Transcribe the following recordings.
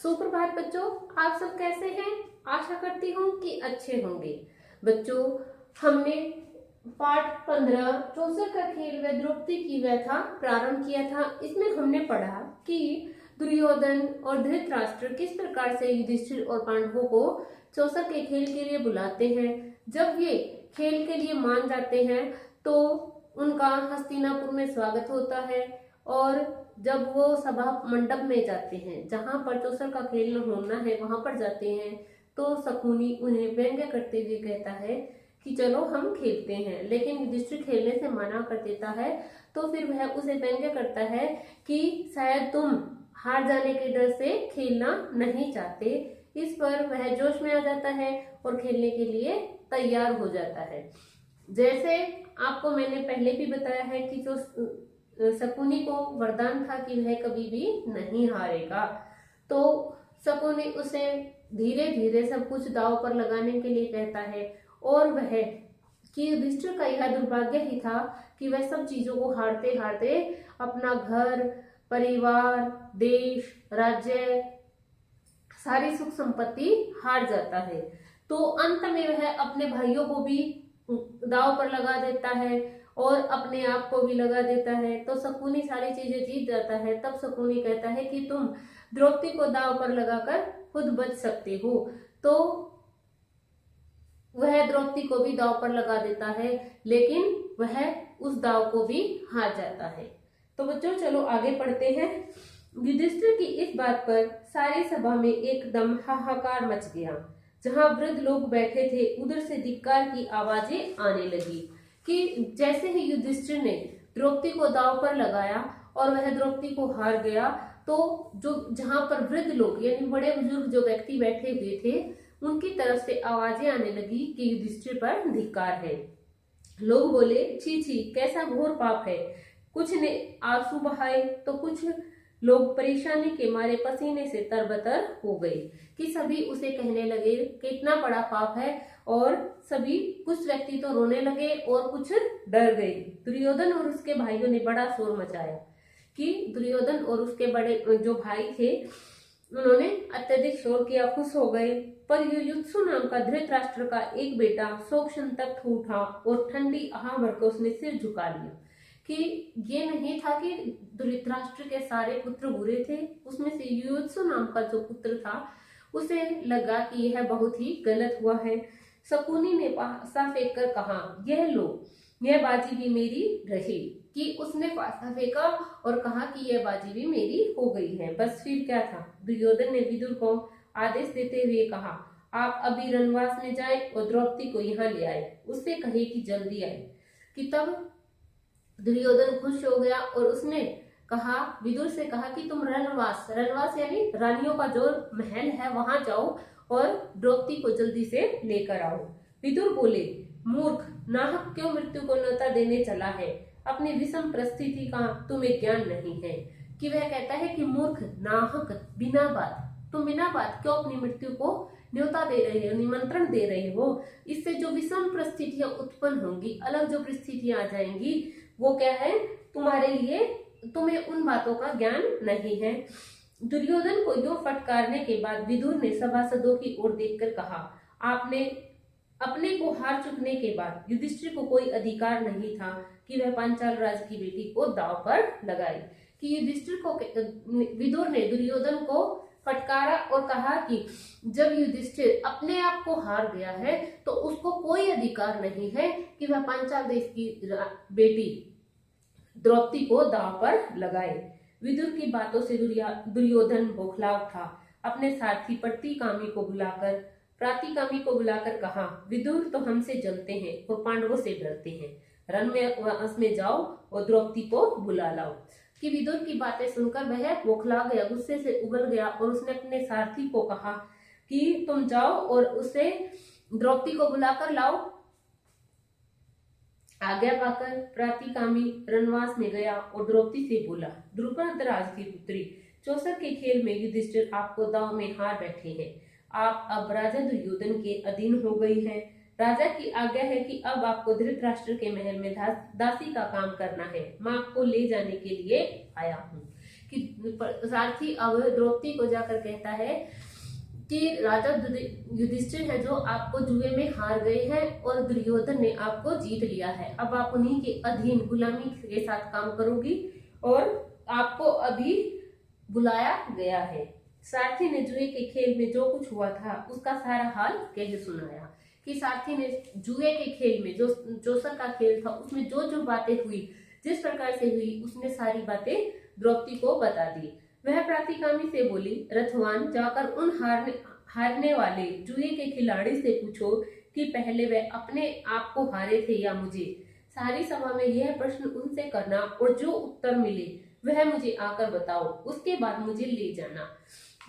सुप्रभात बच्चों, आप सब कैसे हैं? आशा करती हूँ कि अच्छे होंगे। बच्चों, हमने पाठ 15 चौसर का खेल व द्रौपदी की व्यथा प्रारंभ किया था। इसमें हमने पढ़ा कि दुर्योधन और धृतराष्ट्र किस प्रकार से युधिष्ठिर और पांडवों को चौसर के खेल के लिए बुलाते हैं। जब ये खेल के लिए मान जाते हैं तो उनका हस्तिनापुर में स्वागत होता है और जब वो सभा मंडप में जाते हैं जहां पर चौसर का खेल होना है वहां पर जाते हैं तो शकुनी उन्हें व्यंग्य करते हुए कहता है कि चलो हम खेलते हैं, लेकिन युधिष्ठिर खेलने से मना कर देता है। तो फिर वह उसे व्यंग्य करता है कि शायद तुम हार जाने के डर से खेलना नहीं चाहते। इस पर वह जोश में आ जाता है और खेलने के लिए तैयार हो जाता है। जैसे आपको मैंने पहले भी बताया है कि जो शकुनी को वरदान था कि वह कभी भी नहीं हारेगा, तो शकुनी उसे धीरे धीरे सब कुछ दांव पर लगाने के लिए कहता है और वह कि युधिष्ठिर का यह दुर्भाग्य ही था कि वह सब चीजों को हारते हारते अपना घर, परिवार, देश, राज्य, सारी सुख संपत्ति हार जाता है। तो अंत में वह अपने भाइयों को भी दांव पर लगा देता है और अपने आप को भी लगा देता है। तो शकुनी सारी चीजें जीत जाता है। तब शकुनी कहता है कि तुम द्रौपदी को दांव पर लगाकर खुद बच सकते हो। तो वह द्रौपदी को भी दांव पर लगा देता है, लेकिन वह उस दांव को भी हार जाता है। तो बच्चों चलो आगे पढ़ते हैं। युधिष्ठिर की इस बात पर सारी सभा में एकदम हाहाकार मच गया। जहां वृद्ध लोग बैठे थे उधर से धिक्कार की आवाजें आने लगी कि जैसे ही युधिष्ठिर ने द्रौपदी को दांव पर लगाया और वह द्रौपदी को हार गया, तो जो जहां पर वृद्ध लोग यानी बड़े बुजुर्ग जो व्यक्ति बैठे हुए थे उनकी तरफ से आवाजें आने लगी कि युधिष्ठिर पर धिक्कार है। लोग बोले, छी छी, कैसा घोर पाप है। कुछ ने आंसू बहाए तो कुछ लोग परेशानी के मारे पसीने से तरबतर हो गए कि सभी उसे कहने लगे कि इतना बड़ा पाप है, और सभी कुछ व्यक्ति तो रोने लगे और कुछ डर गए। दुर्योधन और उसके भाइयों ने बड़ा शोर मचाया कि दुर्योधन और उसके बड़े जो भाई थे उन्होंने अत्यधिक शोर किया, खुश हो गए। पर युयुत्सु नाम का धृतराष्ट्र का एक बेटा शोक संतप्त उठा और ठंडी आह भरकर उसने सिर झुका लिया कि ये नहीं था कि धृतराष्ट्र के सारे पुत्र बुरे थे, उसमें से युयुत्सु नाम का जो पुत्र था उसे लगा कि यह बहुत ही गलत हुआ है। शकुनी ने पासा फेंक कर कहा, यह लो, यह बाजी भी मेरी रही। कि उसने पासा फेंका और कहा कि यह बाजी भी मेरी हो गई है। बस फिर क्या था। दुर्योधन ने विदुर को आदेश देते हुए कहा, आप अभी रणवास में जाएं और द्रौपदी को यहाँ ले आए, उससे कहे कि जल्दी आए। कि तब दुर्योधन खुश हो गया और उसने कहा, विदुर से कहा कि तुम रणवास यानी रानियों का जो महल है वहां जाओ और द्रौपदी को जल्दी से लेकर आओ। विदुर बोले, मूर्ख, नाहक क्यों मृत्यु को न्योता देने चला है? अपनी विषम परिस्थिति का तुम्हें ज्ञान नहीं है। कि वह कहता है कि मूर्ख, नाहक, बिना बात, तुम बिना बात क्यों अपनी मृत्यु को न्योता दे रहे हो, निमंत्रण दे रहे हो? इससे जो विषम परिस्थितियां उत्पन्न होंगी, अलग जो परिस्थितियां आ जाएंगी, वो क्या है तुम्हारे लिए, तुम्हें उन बातों का ज्ञान नहीं है। दुर्योधन को यो फटकारने के बाद विदुर ने सभासदों की ओर देखकर कहा, आपने अपने को हार चुकने के बाद युधिष्ठिर को कोई अधिकार नहीं था कि वह पांचाल राज की बेटी को दांव पर लगाए। कि युधिष्ठिर को विदुर ने दुर्योधन को फटकारा और कहा कि जब युधिष्ठिर अपने आप को हार गया है तो उसको कोई अधिकार नहीं है कि वह पांचाल देश की बेटी द्रौपदी को दांव पर लगाए। विदुर की बातों से दुर्योधन बौखला उठा। अपने सारथी प्रातिकामी को बुलाकर कहा, विदुर तो हमसे जलते हैं और पांडवों से डरते हैं, रणवास में जाओ और द्रौपदी को बुला लाओ। कि विदुर की बातें सुनकर वह बौखला गया, गुस्से से उबल गया और उसने अपने सारथी को कहा कि तुम जाओ और उसे द्रौपदी को बुलाकर लाओ। आज्ञा पाकर प्रातिकामी रणवास में गया और द्रौपदी से बोला, द्रुपदराज की पुत्री, चौसर के खेल में युधिष्ठिर आपको दांव में हार बैठे हैं। आप अब राजा दुर्योधन के अधीन हो गई हैं। राजा की आज्ञा है कि अब आपको धृतराष्ट्र के महल में दासी का काम करना है। मैं आपको ले जाने के लिए आया हूँ। कि कि सारथी अब द्रौपदी को जाकर कहता है कि राजा युधिष्ठिर है जो आपको जुए में हार गए हैं और दुर्योधन ने आपको जीत लिया है। अब आप उन्हीं के अधीन गुलामी के साथ काम करोगी और आपको अभी बुलाया गया है। सारथी ने जुए के खेल में जो कुछ हुआ था उसका सारा हाल कह सुनाया कि सारथी ने जुए के खेल में जो चौसर का खेल था उसमें जो जो बातें हुई, जिस प्रकार से हुई, उसने सारी बातें द्रौपदी को बता दी। वह प्रातिकामी से बोली, रथवान जाकर उन हारने वाले जुए के खिलाड़ी से पूछो कि पहले वह अपने आप को हारे थे या मुझे। सारी सभा में यह प्रश्न उनसे करना और जो उत्तर मिले वह मुझे आकर बताओ, उसके बाद मुझे ले जाना।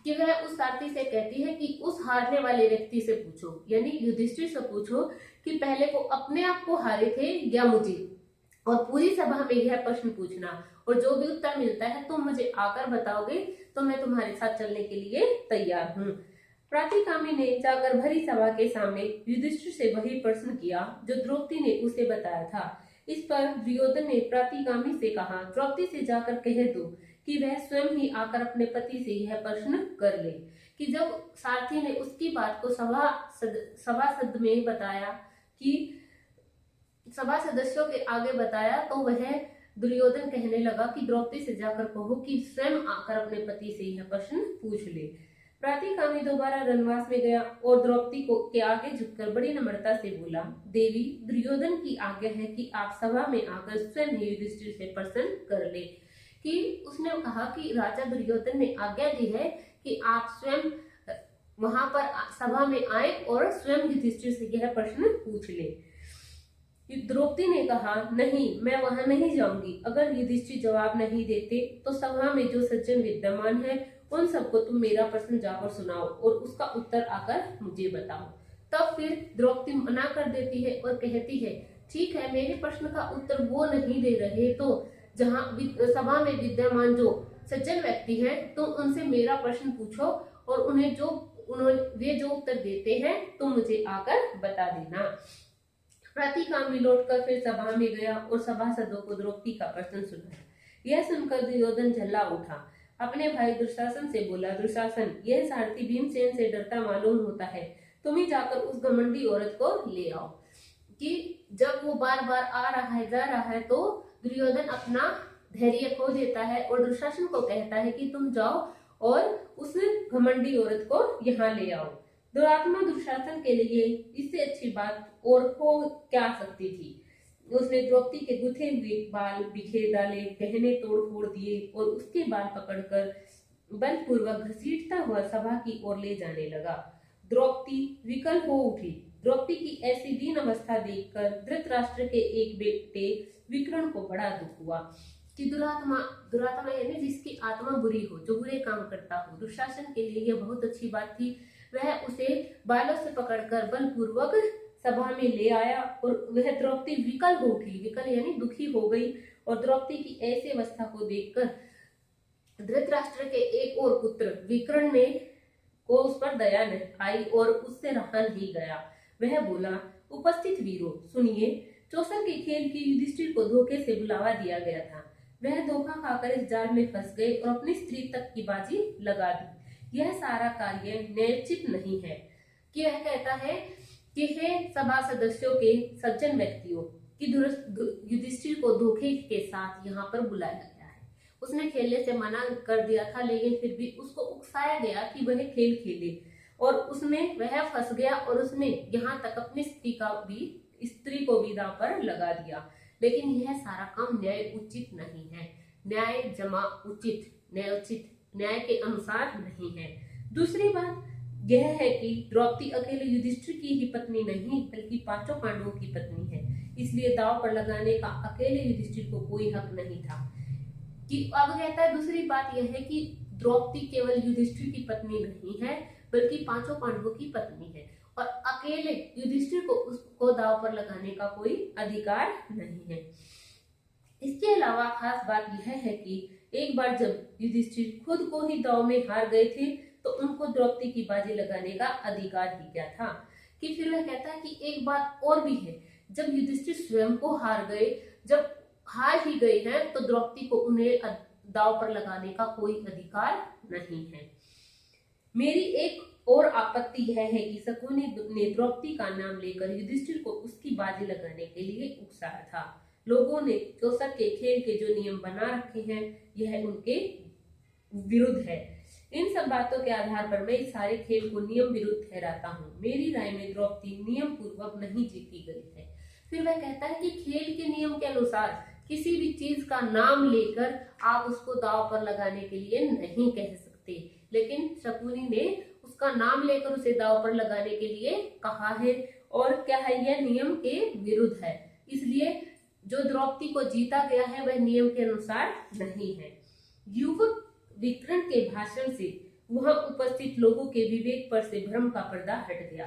कि वह उस सारथी से कहती है कि उस हारने वाले व्यक्ति से पूछो, यानी युधिष्ठिर से पूछो कि पहले वो अपने आप को हारे थे या मुझे, और पूरी सभा में यह प्रश्न पूछना, और जो भी उत्तर मिलता है तुम मुझे आकर बताओगे तो मैं तुम्हारे साथ चलने के लिए तैयार हूँ। प्रातिकामी ने जाकर भरी सभा के सामने युधिष्ठिर से वही प्रश्न किया जो द्रौपदी ने उसे बताया था। इस पर दुर्योधन ने प्रातिकामी से कहा, द्रौपदी से जाकर कह दो कि वह स्वयं ही आकर अपने पति से यह प्रश्न कर ले। कि जब सारथी ने उसकी बात को सभासद में बताया, कि सभा सदस्यों के आगे बताया, तो वह दुर्योधन कहने लगा कि द्रौपदी से जाकर कहो कि स्वयं आकर अपने पति से यह प्रश्न पूछ ले। प्रातिकामी दोबारा रनवास में गया और द्रौपदी को के आगे झुककर बड़ी नम्रता से बोला, देवी, दुर्योधन की आज्ञा है कि आप सभा में आकर स्वयं ही युधिष्ठिर से प्रश्न कर ले। कि उसने कहा कि राजा दुर्योधन ने आज्ञा दी है कि आप स्वयं वहां पर सभा में आए और स्वयं युधिष्ठिर से यह प्रश्न पूछ ले। द्रौपदी ने कहा, नहीं, मैं वहां नहीं जाऊंगी। अगर युधिष्ठिर जवाब नहीं देते तो सभा में जो सज्जन विद्यमान है उन सबको तुम मेरा प्रश्न जाकर सुनाओ और उसका उत्तर आकर मुझे बताओ। तब फिर द्रौपदी मना कर देती है और कहती है, ठीक है, मेरे प्रश्न का उत्तर वो नहीं दे रहे तो जहाँ सभा में विद्यमान जो सज्जन व्यक्ति हैं तुम उनसे मेरा प्रश्न पूछो और वे जो उत्तर देते हैं तुम मुझे आकर बता देना। प्रातिकामी लौटकर फिर सभा में गया और सभासदों को द्रौपदी का प्रश्न सुनाया। यह सुनकर दुर्योधन झल्ला उठा। अपने भाई दुशासन से बोला, दुशासन, यह सारथी भीमसेन से डरता मालूम होता है, तुम ही जाकर उस घमंडी औरत को ले आओ। कि जब वो बार बार आ रहा है, जा रहा है, तो दुर्योधन अपना धैर्य खो देता है और दुशासन को कहता है कि तुम जाओ और उस घमंडी औरत को यहाँ ले आओ। दुरात्मा दुशासन के लिए इससे अच्छी बात और हो क्या सकती थी। उसने द्रौपदी के गुथे हुए बाल बिखेर डाले, गहने तोड़ फोड़ दिए और उसके बाल पकड़कर बलपूर्वक घसीटता हुआ सभा की ओर ले जाने लगा। द्रौपदी विकल हो उठी। द्रौपदी की ऐसी दीन अवस्था देखकर धृतराष्ट्र के एक बेटे विकर्ण को बड़ा दुख हुआ। कि दुरात्मा यानी जिसकी आत्मा बुरी हो, जो बुरे काम करता हो। दुशासन के लिए यह बहुत अच्छी बात थी। वह उसे बालों से पकड़कर बलपूर्वक सभा में ले आया और वह द्रौपदी विकल हो उठी। विकल यानी दुखी हो गई। और द्रौपदी की ऐसी अवस्था को देखकर धृतराष्ट्र के एक और पुत्र विकर्ण ने को उस पर दया नहीं आई और उससे रहा नहीं गया। वह बोला, उपस्थित वीरों, सुनिए, चौसर के खेल की युधिष्ठिर को धोखे से बुलावा दिया गया था। वह धोखा खाकर इस जाल में फंस गए और अपनी स्त्री तक की बाजी लगा दी। यह सारा कार्य न्यायोचित नहीं है। कि वह कहता है कि हे सभा सदस्यों के सज्जन व्यक्तियों, कि युधिष्ठिर को धोखे के साथ यहाँ पर बुलाया गया है। उसने खेलने से मना कर दिया था, लेकिन फिर भी उसको उकसाया गया कि वह खेल खेले और उसमें वह फंस गया और उसने यहाँ तक अपनी स्त्री को भी दांव पर लगा दिया। लेकिन यह सारा काम न्याय उचित नहीं है। न्याय जमा उचित, न्यायोचित, न्याय के अनुसार नहीं है। दूसरी बात यह है कि द्रौपदी अकेले युधिष्ठिर की ही पत्नी नहीं बल्कि पांचों पांडवों की पत्नी है। इसलिए दांव पर लगाने का अकेले युधिष्ठिर को कोई हक नहीं था। कि अब कहता है, दूसरी बात यह है कि द्रौपदी केवल युधिष्ठिर की पत्नी नहीं है बल्कि पांचों पांडवों की पत्नी है और अकेले युधिष्ठिर को उसको दांव पर लगाने का कोई अधिकार नहीं है। इसके अलावा खास बात यह है कि एक बार जब युधिष्ठिर खुद को ही दांव में हार गए थे तो उनको द्रौपदी की बाजी लगाने का अधिकार ही क्या था। कि फिर वह कहता है कि एक बात और भी है, जब युधिष्ठिर स्वयं को हार गए, जब हार ही गए हैं तो द्रौपदी को उन्हें दांव पर लगाने का कोई अधिकार नहीं है। मेरी एक और आपत्ति यह है कि शकुनी ने द्रौपदी का नाम लेकर युधिष्ठिर को उसकी बाजी लगाने के लिए उकसाया था। लोगों ने चौसर के खेल के जो नियम बना रखे हैं यह उनके विरुद्ध है। इन सब बातों के आधार पर मैं इस सारे खेल को नियम विरुद्ध ठहराता हूँ। मेरी राय में द्रौपदी नियम पूर्वक नहीं जीती गई है। फिर वह कहता है कि खेल के नियम के अनुसार किसी भी चीज का नाम लेकर आप उसको दांव पर लगाने के लिए नहीं कह सकते, लेकिन शकुनी ने उसका नाम लेकर उसे दांव पर लगाने के लिए कहा है और क्या है, यह नियम के विरुद्ध है। इसलिए जो द्रौपदी को जीता गया है वह नियम के अनुसार नहीं है। युवक विकर्ण के भाषण से वहां उपस्थित लोगों के विवेक पर से भ्रम का पर्दा हट गया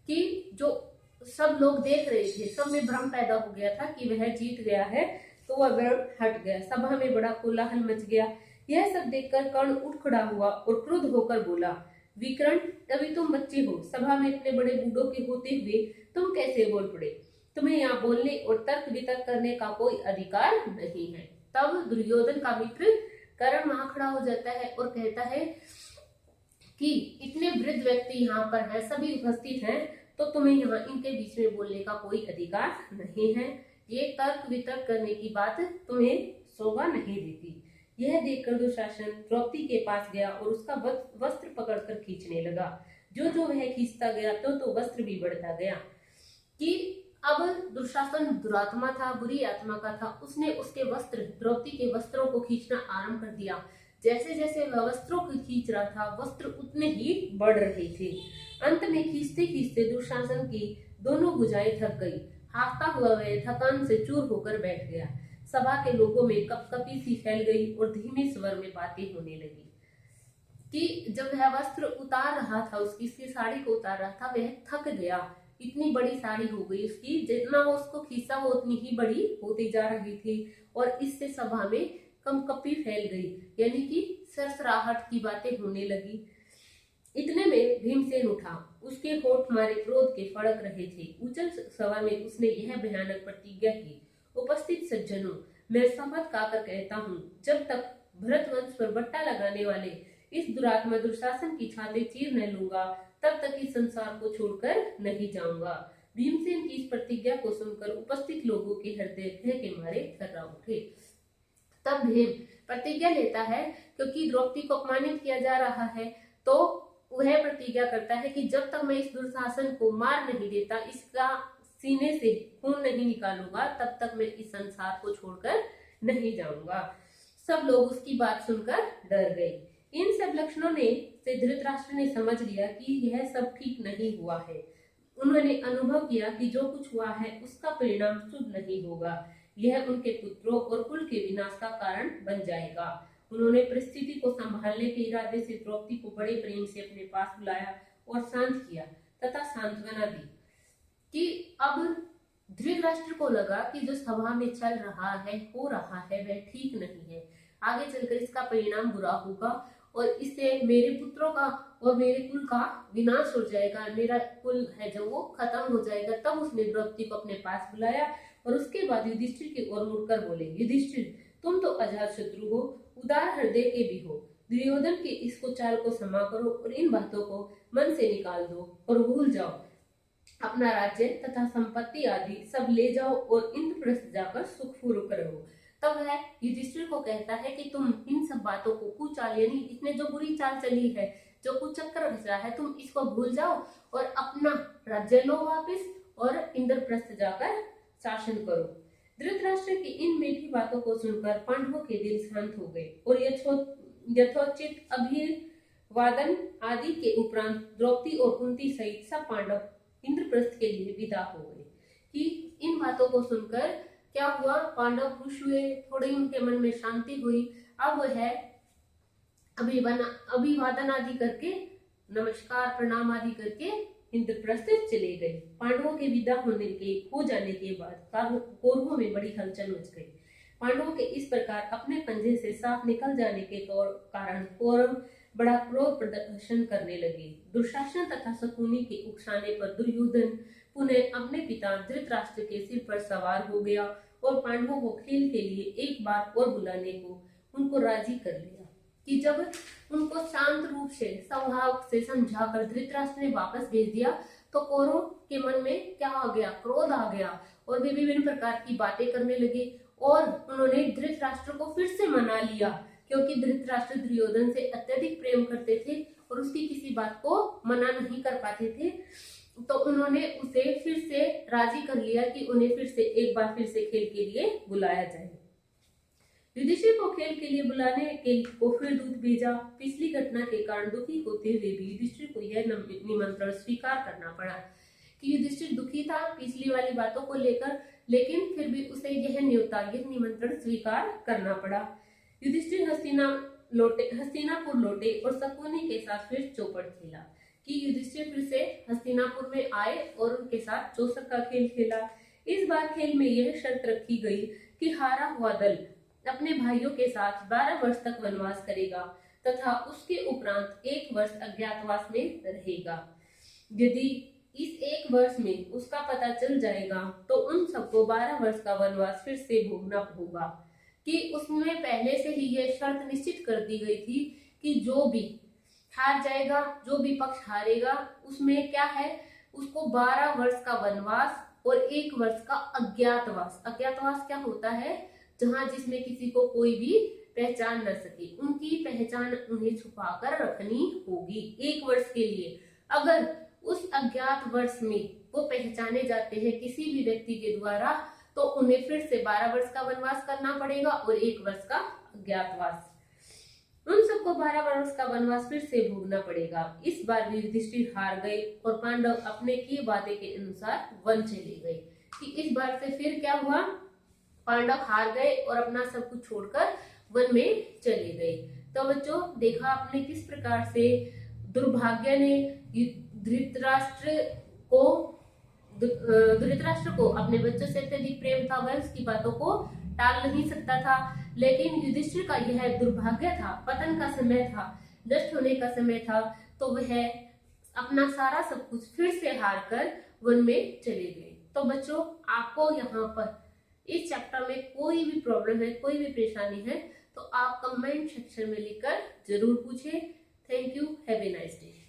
कि जो सब लोग देख रहे थे, सब में भ्रम पैदा हो गया था कि वह जीत गया है, तो वह भ्रम हट गया। सभा में बड़ा कोलाहल मच गया। यह सब देखकर कर्ण उठ खड़ा हुआ और क्रुद्ध होकर बोला, विकर्ण, अभी तुम बच्चे हो, सभा में इतने बड़े बूढ़ों के होते हुए तुम कैसे बोल पड़े? तुम्हें यहाँ बोलने और तर्क वितर्क करने का कोई अधिकार नहीं है। तब दुर्योधन का मित्र कर्ण वहां खड़ा हो जाता है और कहता है कि इतने वृद्ध व्यक्ति यहाँ पर हैं, सभी उपस्थित हैं, तो तुम्हें यहाँ इनके बीच में बोलने का कोई अधिकार नहीं है। ये तर्क वितर्क करने की बात तुम्हें शोभा नहीं देती। यह देखकर दुशासन द्रौपदी के पास गया और उसका वस्त्र पकड़कर खींचने लगा। जो जो वह खींचता गया तो वस्त्र भी बढ़ता गया कि अब दुशासन दुरात्मा था, बुरी आत्मा का था। उसने उसके वस्त्र, द्रौपदी के वस्त्रों को खींचना आरंभ कर दिया। जैसे जैसे वह वस्त्रों को खींच रहा था वस्त्र उतने ही बढ़ रहे थे। अंत में खींचते खींचते दुशासन की दोनों भुजाएं थक गई। हाफता हुआ वह थकान से चूर होकर बैठ गया। सभा के लोगों में कपकपी सी फैल गई और धीमे स्वर में बातें होने लगी कि जब वह वस्त्र उतार रहा था, उसकी साड़ी को उतार रहा था, वह थक गया। इतनी बड़ी साड़ी हो गई उसकी, जितना वो उसको खींचा वो उतनी ही बड़ी होती जा रही थी और इससे सभा में कंपकपी फैल गई, यानी कि सरसराहट की बातें होने लगी। इतने में भीमसेन उठा। उसके होठ मारे क्रोध के फड़क रहे थे। उच्च सभा में उसने यह भयानक प्रतिज्ञा की, उपस्थित सज्जनों, मैं शपथ खाकर कहता हूँ, जब तक भरतवंश पर बट्टा लगाने वाले इस दुरात्मा दुशासन की छाती चीर न लूंगा, तब तक इस संसार को छोड़कर नहीं जाऊंगा। भीमसेन की इस प्रतिज्ञा को सुनकर उपस्थित लोगों के हृदय भय के मारे थर्रा उठे। तब भीम प्रतिज्ञा लेता है, क्योंकि द्रौपदी को अपमानित किया जा रहा है, तो वह प्रतिज्ञा करता है कि जब तक मैं इस दुशासन को मार नहीं देता, इसका सीने से खून नहीं निकालूंगा, तब तक मैं इस संसार को छोड़कर नहीं जाऊंगा। सब लोग उसकी बात सुनकर डर गए। इन सब लक्षणों से धृतराष्ट्र ने समझ लिया कि यह सब ठीक नहीं हुआ है। उन्होंने अनुभव किया कि जो कुछ हुआ है उसका परिणाम शुभ नहीं होगा। यह उनके पुत्रों और कुल के विनाश का कारण बन जाएगा। उन्होंने परिस्थिति को संभालने के इरादे से द्रौपदी को बड़े प्रेम से अपने पास बुलाया और शांत किया तथा सांत्वना दी कि अब धृतराष्ट्र को लगा कि जो सभा में चल रहा है, हो रहा है, वह ठीक नहीं है। आगे चलकर इसका परिणाम बुरा होगा और इससे मेरे पुत्रों का और मेरे कुल का विनाश हो जाएगा। मेरा कुल है जो वो खत्म हो जाएगा। तब उसने द्रौपदी को अपने पास बुलाया और उसके बाद युधिष्ठिर की ओर मुड़कर बोले, युधिष्ठिर, तुम तो अजात शत्रु हो, उदार हृदय के भी हो। दुर्योधन की इस चाल को क्षमा करो और इन बातों को मन से निकाल दो और भूल जाओ। अपना राज्य तथा संपत्ति आदि सब ले जाओ और इंद्रप्रस्थ जाकर सुखपूर्वक रहो। तब वह युधिष्ठिर को कहता है कि तुम इन सब बातों को, कुचाल यानी इसने जो बुरी चाल चली है, जो कुचक्कर रचा है, तुम इसको भूल जाओ और अपना राज्य लो वापिस और इंद्रप्रस्थ जाकर शासन करो। धृतराष्ट्र की इन मीठी बातों को सुनकर पांडवों के दिल शांत हो गए और यथोचित अभिवादन आदि के उपरांत द्रौपदी और कुंती सहित सब पांडव इंद्रप्रस्थ के लिए विदा हो गए। कि इन बातों को सुनकर क्या हुआ, पांडव खुश हुए, थोड़ी उनके मन में शांति हुई। अब वह अभिवादन आदि करके, नमस्कार प्रणाम आदि करके इंद्रप्रस्थ चले गए। पांडवों के विदा हो जाने के बाद कौरवों में बड़ी हलचल मच गई। पांडवों के इस प्रकार अपने पंजे से साफ निकल जाने के कारण कौरव बड़ा क्रोध प्रदर्शन करने लगे। दुशासन तथा शकुनी के उकसाने पर दुर्योधन पुनः अपने पिता धृतराष्ट्र के सिर पर सवार हो गया और पांडवों को खेल के लिए एक बार और बुलाने को उनको राजी कर लिया कि जब उनको शांत रूप से स्वभाव से समझाकर धृतराष्ट्र ने वापस भेज दिया तो कौरवों के मन में क्या आ गया, क्रोध आ गया और वे विभिन्न प्रकार की बातें करने लगे और उन्होंने धृतराष्ट्र को फिर से मना लिया, क्योंकि धृतराष्ट्र दुर्योधन से अत्यधिक प्रेम करते थे और उसकी किसी बात को मना नहीं कर पाते थे। तो उन्होंने उसे फिर से राजी कर लिया कि उन्हें फिर से एक बार फिर से खेल के लिए बुलाया जाए। युधिष्ठिर को खेल के लिए बुलाने के को फिर दूत भेजा। पिछली घटना के कारण दुखी होते हुए भी युधिष्ठिर को यह निमंत्रण स्वीकार करना पड़ा कि युधिष्ठिर दुखी था पिछली वाली बातों को लेकर, लेकिन फिर भी उसे यह निमंत्रण स्वीकार करना पड़ा। युधिष्ठिर हस्तिनापुर लौटे और शकुनी के साथ फिर चौपड़ खेला कि युधिष्ठिर फिर से हस्तिनापुर में आए और उनके साथ चौसर का खेल खेला। इस बार खेल में यह शर्त रखी गई कि हारा हुआ दल अपने भाइयों के साथ 12 वर्ष तक वनवास करेगा तथा उसके उपरांत 1 वर्ष अज्ञातवास में रहेगा। यदि इस 1 वर्ष में उसका पता चल जाएगा तो उन सबको 12 वर्ष का वनवास फिर से भोगना होगा। कि उसमें पहले से ही यह शर्त निश्चित कर दी गई थी कि जो भी हार जाएगा, जो भी पक्ष हारेगा, उसमें क्या है, उसको 12 वर्ष का वनवास और 1 वर्ष का अज्ञातवास। अज्ञातवास क्या होता है, जहां जिसमें किसी को कोई भी पहचान न सके, उनकी पहचान उन्हें छुपाकर रखनी होगी 1 वर्ष के लिए। अगर उस अज्ञात वर्ष में वो पहचाने जाते हैं किसी भी व्यक्ति के द्वारा तो उन्हें फिर से 12 वर्ष का वनवास करना पड़ेगा और 1 वर्ष का अज्ञातवास। उन सबको 12 वर्ष का वनवास फिर से भोगना पड़ेगा। इस बार भी युधिष्ठिर हार गए और पांडव अपने किए वादे के अनुसार वन चले गए। कि इस बार से फिर क्या हुआ, पांडव हार गए और अपना सब कुछ छोड़कर वन में चले गए। तो बच्चों देखा आपने किस प्रकार से दुर्भाग्य ने धृतराष्ट्र को अपने बच्चों से अत्यधिक प्रेम था, वह उसकी बातों को टाल नहीं सकता था, लेकिन युधिष्ठिर का यह दुर्भाग्य था, पतन का समय था, नष्ट होने का समय था, तो वह अपना सारा सब कुछ फिर से हार कर वन में चले गए। तो बच्चों आपको यहाँ पर इस चैप्टर में कोई भी प्रॉब्लम है, कोई भी परेशानी है तो आप कमेंट सेक्शन में लिखकर जरूर पूछें। Thank you, have a nice day.